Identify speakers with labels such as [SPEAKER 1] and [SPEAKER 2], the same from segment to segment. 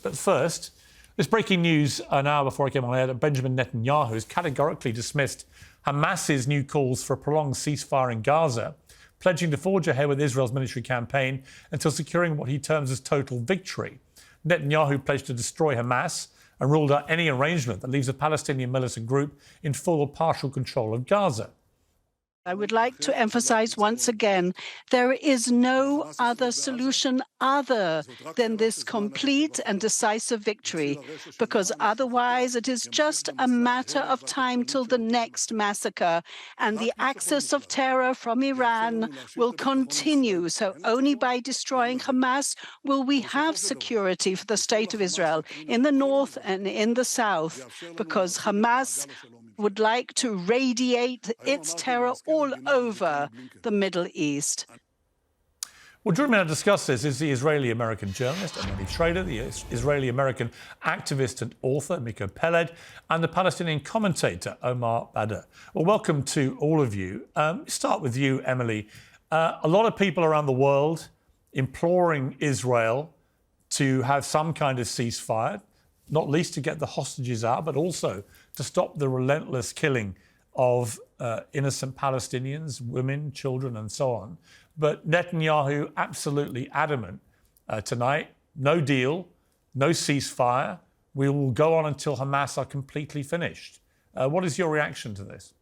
[SPEAKER 1] But first, this breaking news an hour before I came on air that Benjamin Netanyahu has categorically dismissed Hamas's new calls for a prolonged ceasefire in Gaza, pledging to forge ahead with Israel's military campaign until securing what he terms as total victory. Netanyahu pledged to destroy Hamas and ruled out any arrangement that leaves the Palestinian militant group in full or partial control of Gaza.
[SPEAKER 2] I would like to emphasize once again, there is no other solution other than this complete and decisive victory, because otherwise it is just a matter of time till the next massacre, and the axis of terror from Iran will continue. So only by destroying Hamas will we have security for the state of Israel in the north and in the south, because Hamas would like to radiate its terror all over the Middle East.
[SPEAKER 1] Well, joining me to discuss this is the Israeli-American journalist Emily Schrader, the Israeli-American activist and author Miko Peled, and the Palestinian commentator Omar Badr. Well, welcome to all of you. Start with you, Emily. A lot of people around the world imploring Israel to have some kind of ceasefire, not least to get the hostages out, but also to stop the relentless killing of innocent Palestinians, women, children, and so on. But Netanyahu absolutely adamant tonight, no deal, no ceasefire. We will go on until Hamas are completely finished. What is your reaction to this?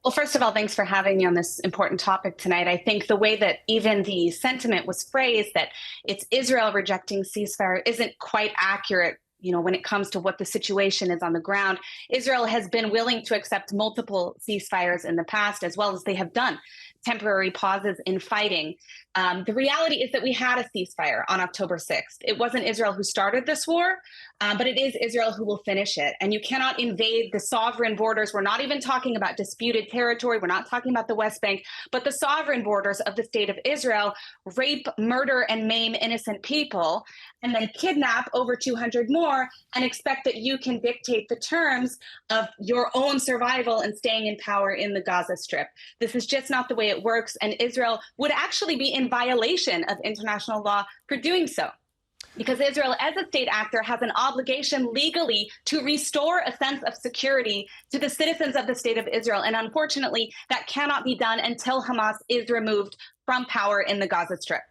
[SPEAKER 3] Well, first of all, thanks for having me on this important topic tonight. I think the way that even the sentiment was phrased, that it's Israel rejecting ceasefire, isn't quite accurate. When it comes to what the situation is on the ground. Israel has been willing to accept multiple ceasefires in the past, as well as they have done temporary pauses in fighting. The reality is that we had a ceasefire on October 6th. It wasn't Israel who started this war, but it is Israel who will finish it. And you cannot invade the sovereign borders. We're not even talking about disputed territory. We're not talking about the West Bank, but the sovereign borders of the state of Israel, rape, murder, and maim innocent people, and then kidnap over 200 more and expect that you can dictate the terms of your own survival and staying in power in the Gaza Strip. This is just not the way it works, and Israel would actually be in violation of international law for doing so. Because Israel, as a state actor, has an obligation legally to restore a sense of security to the citizens of the state of Israel. And unfortunately, that cannot be done until Hamas is removed from power in the Gaza Strip.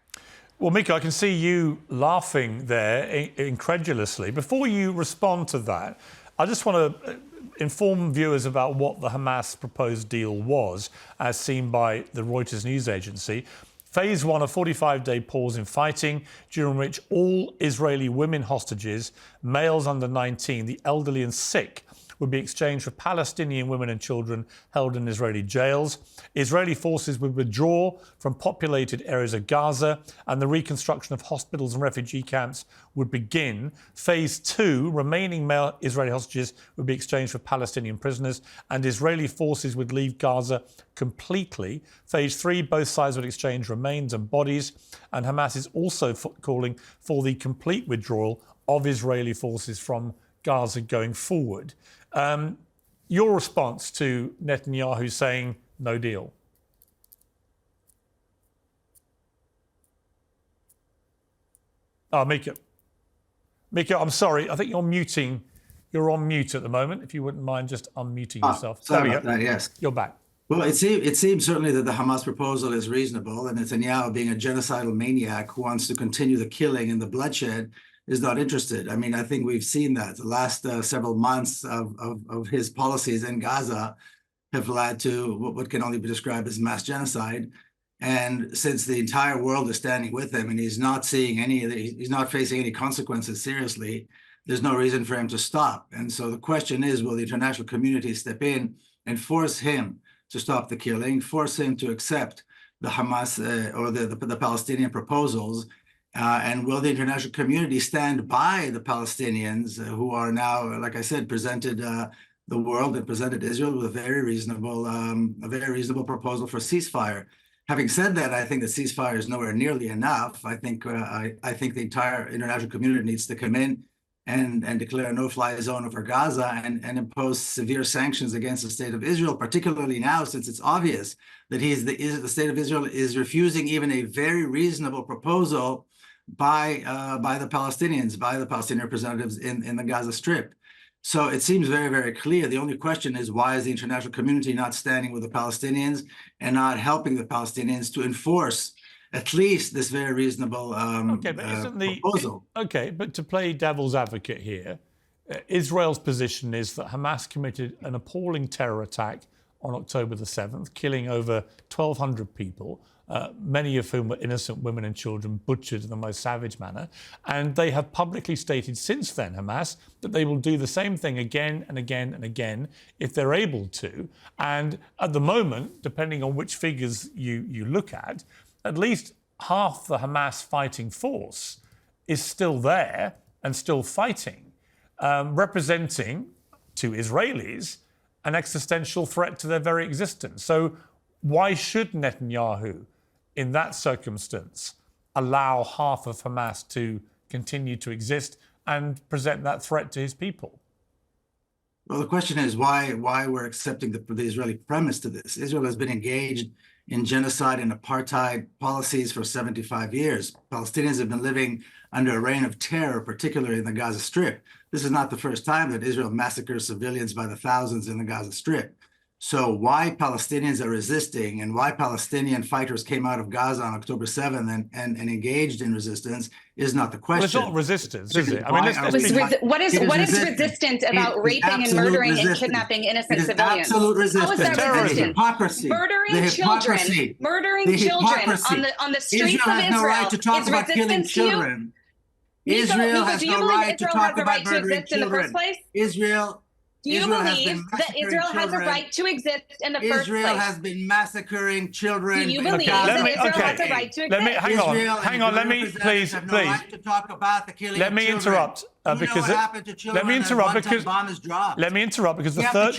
[SPEAKER 1] Well, Miko, I can see you laughing there incredulously. Before you respond to that, I just want to inform viewers about what the Hamas proposed deal was, as seen by the Reuters news agency. Phase 1, a 45-day pause in fighting, during which all Israeli women hostages, males under 19, the elderly and sick, would be exchanged for Palestinian women and children held in Israeli jails. Israeli forces would withdraw from populated areas of Gaza, and the reconstruction of hospitals and refugee camps would begin. Phase 2, remaining male Israeli hostages would be exchanged for Palestinian prisoners, and Israeli forces would leave Gaza completely. Phase 3, both sides would exchange remains and bodies, and Hamas is also calling for the complete withdrawal of Israeli forces from Gaza going forward. Your response to Netanyahu saying no deal? Miko, I'm sorry. I think you're muting. You're on mute at the moment. If you wouldn't mind just unmuting yourself.
[SPEAKER 4] Sorry about that, yes.
[SPEAKER 1] You're back.
[SPEAKER 4] Well, it seems certainly that the Hamas proposal is reasonable, and Netanyahu, being a genocidal maniac who wants to continue the killing and the bloodshed, is not interested. I mean, I think we've seen that the last several months of his policies in Gaza have led to what can only be described as mass genocide. And since the entire world is standing with him and he's not seeing he's not facing any consequences seriously, there's no reason for him to stop. And so the question is, will the international community step in and force him to stop the killing, force him to accept the Hamas or the Palestinian proposals? And will the international community stand by the Palestinians who are now, like I said, presented the world and presented Israel with a very reasonable proposal for ceasefire? Having said that, I think the ceasefire is nowhere nearly enough. I think the entire international community needs to come in and declare a no-fly zone over Gaza and impose severe sanctions against the state of Israel, particularly now since it's obvious that the state of Israel is refusing even a very reasonable proposal by the Palestinians, by the Palestinian representatives in the Gaza Strip. So it seems very, very clear. The only question is, why is the international community not standing with the Palestinians and not helping the Palestinians to enforce at least this very reasonable proposal?
[SPEAKER 1] Okay, but to play devil's advocate here, Israel's position is that Hamas committed an appalling terror attack on October the 7th, killing over 1,200 people, many of whom were innocent women and children, butchered in the most savage manner. And they have publicly stated since then, Hamas, that they will do the same thing again and again and again if they're able to. And at the moment, depending on which figures you look at least half the Hamas fighting force is still there and still fighting, representing to Israelis an existential threat to their very existence. So why should Netanyahu, in that circumstance, allow half of Hamas to continue to exist and present that threat to his people?
[SPEAKER 4] Well, the question is why we're accepting the Israeli premise to this. Israel has been engaged in genocide and apartheid policies for 75 years. Palestinians have been living under a reign of terror, particularly in the Gaza Strip. This is not the first time that Israel massacres civilians by the thousands in the Gaza Strip. So why Palestinians are resisting and why Palestinian fighters came out of Gaza on October 7th and engaged in resistance is not the question.
[SPEAKER 1] Well, it's not resistance, is it? I mean,
[SPEAKER 3] what is resistant about raping and murdering and kidnapping innocent civilians?
[SPEAKER 4] Absolute resistance.
[SPEAKER 3] How is that resistant?
[SPEAKER 4] Hypocrisy.
[SPEAKER 3] Murdering children on the streets of Israel
[SPEAKER 4] no right to talk about killing children. Israel has no right to talk about murdering children. Israel.
[SPEAKER 3] Do you believe that Israel has a right to exist in the first place?
[SPEAKER 4] Israel has been massacring children.
[SPEAKER 3] Do you believe that Israel has a right to exist?
[SPEAKER 1] Hang on. Let me please.
[SPEAKER 4] To talk about the killing
[SPEAKER 1] let me interrupt because let me interrupt because the third.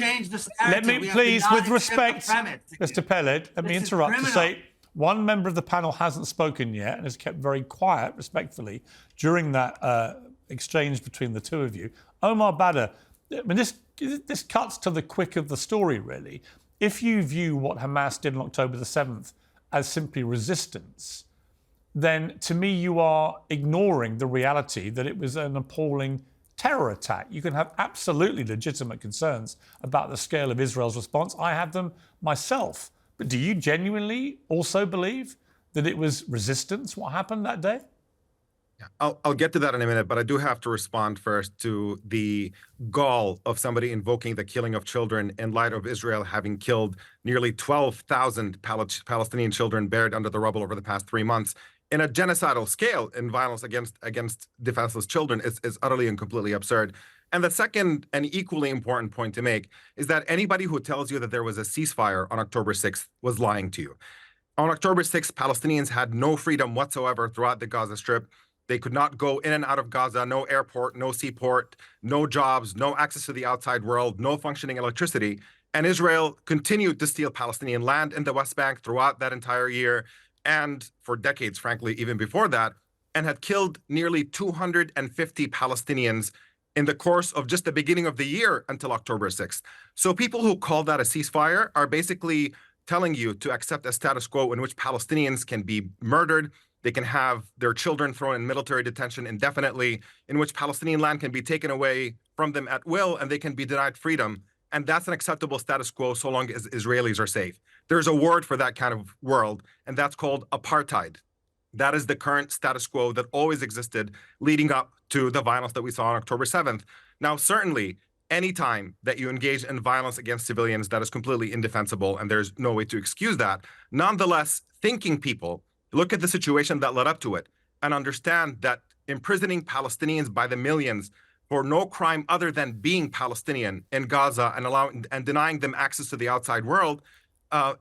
[SPEAKER 1] Let me please, with respect, Mr. Peled, let me interrupt to say one member of the panel hasn't spoken yet and has kept very quiet, respectfully, during that exchange between the two of you. Omar Badr. I mean, this cuts to the quick of the story, really. If you view what Hamas did on October the 7th as simply resistance, then to me you are ignoring the reality that it was an appalling terror attack. You can have absolutely legitimate concerns about the scale of Israel's response. I have them myself. But do you genuinely also believe that it was resistance, what happened that day?
[SPEAKER 5] Yeah, I'll get to that in a minute, but I do have to respond first to the gall of somebody invoking the killing of children in light of Israel having killed nearly 12,000 Palestinian children buried under the rubble over the past 3 months in a genocidal scale in violence against defenseless children is utterly and completely absurd. And the second and equally important point to make is that anybody who tells you that there was a ceasefire on October 6th was lying to you. On October 6th, Palestinians had no freedom whatsoever throughout the Gaza Strip. They could not go in and out of Gaza, no airport, no seaport, no jobs, no access to the outside world, no functioning electricity. And Israel continued to steal Palestinian land in the West Bank throughout that entire year and for decades, frankly, even before that, and had killed nearly 250 Palestinians in the course of just the beginning of the year until October 6th. So people who call that a ceasefire are basically telling you to accept a status quo in which Palestinians can be murdered, they can have their children thrown in military detention indefinitely, in which Palestinian land can be taken away from them at will, and they can be denied freedom. And that's an acceptable status quo so long as Israelis are safe. There's a word for that kind of world, and that's called apartheid. That is the current status quo that always existed leading up to the violence that we saw on October 7th. Now, certainly, any time that you engage in violence against civilians, that is completely indefensible, and there's no way to excuse that. Nonetheless, thinking people look at the situation that led up to it and understand that imprisoning Palestinians by the millions for no crime other than being Palestinian in Gaza and denying them access to the outside world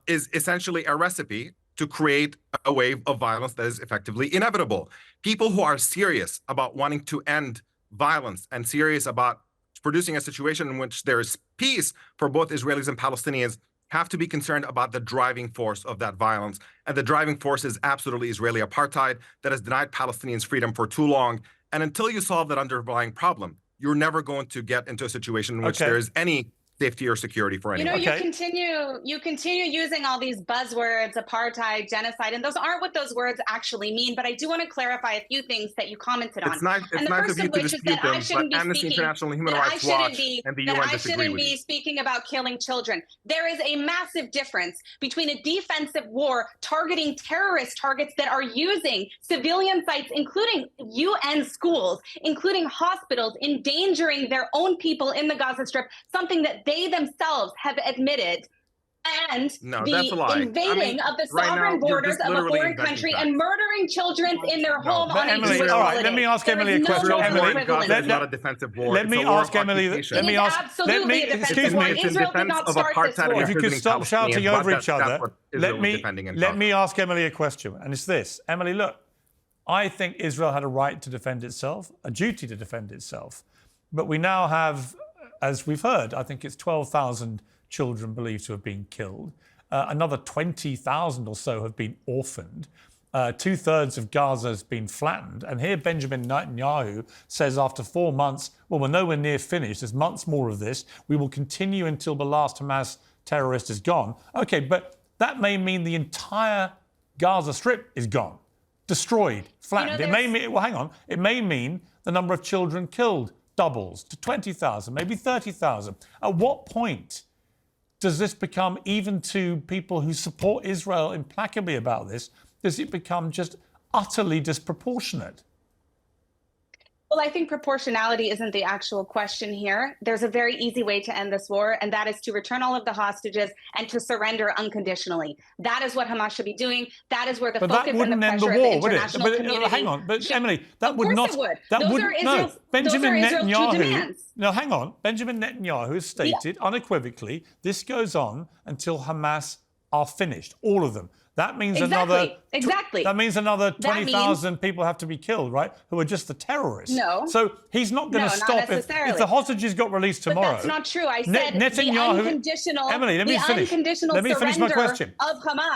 [SPEAKER 5] is essentially a recipe to create a wave of violence that is effectively inevitable. People who are serious about wanting to end violence and serious about producing a situation in which there is peace for both Israelis and Palestinians have to be concerned about the driving force of that violence. And the driving force is absolutely Israeli apartheid that has denied Palestinians freedom for too long. And until you solve that underlying problem, you're never going to get into a situation in which there is any safety or security for anyone.
[SPEAKER 3] You continue using all these buzzwords, apartheid, genocide, and those aren't what those words actually mean. But I do want to clarify a few things that you commented on.
[SPEAKER 5] It's nice of you to dispute them, but Amnesty International, Human Rights Watch, and the UN disagree with you.
[SPEAKER 3] I shouldn't be speaking about killing children. There is a massive difference between a defensive war targeting terrorist targets that are using civilian sites, including UN schools, including hospitals, endangering their own people in the Gaza Strip, something that they themselves have admitted, and the invading of the sovereign borders of a foreign country and murdering children in their home on a Jewish
[SPEAKER 1] all right,
[SPEAKER 3] holiday.
[SPEAKER 1] let me ask Emily a question.
[SPEAKER 5] Emily, Gaza is not a defensive war.
[SPEAKER 1] Let me ask Emily. Let me ask.
[SPEAKER 3] Absolutely a defensive war. Israel did not start this war.
[SPEAKER 1] If you could stop shouting over each other, let me ask Emily a question, and it's this: Emily, look, I think Israel had a right to defend itself, a duty to defend itself, but we now have, as we've heard, I think it's 12,000 children believed to have been killed. Another 20,000 or so have been orphaned. 2/3 of Gaza has been flattened. And here Benjamin Netanyahu says after 4 months, well, we're nowhere near finished. There's months more of this. We will continue until the last Hamas terrorist is gone. Okay, but that may mean the entire Gaza Strip is gone, destroyed, flattened. It may mean, well, hang on. It may mean the number of children killed doubles to 20,000, maybe 30,000. At what point does this become, even to people who support Israel implacably about this, does it become just utterly disproportionate?
[SPEAKER 3] Well, I think proportionality isn't the actual question here. There's a very easy way to end this war, and that is to return all of the hostages and to surrender unconditionally. That is what Hamas should be doing. That is where the focus and the pressure of the international community.
[SPEAKER 1] Hang on, but Emily, that would
[SPEAKER 3] not. Those are Israel's demands.
[SPEAKER 1] No, hang on. Benjamin Netanyahu has stated unequivocally this goes on until Hamas are finished, all of them. That means that means another 20,000 people have to be killed, right? Who are just the terrorists.
[SPEAKER 3] No.
[SPEAKER 1] So he's not going to stop if the hostages got released tomorrow.
[SPEAKER 3] But that's not true. I said
[SPEAKER 1] Netanyahu,
[SPEAKER 3] the unconditional,
[SPEAKER 1] Emily, let me finish.
[SPEAKER 3] Unconditional
[SPEAKER 1] let me finish my question.
[SPEAKER 3] Of Hamas.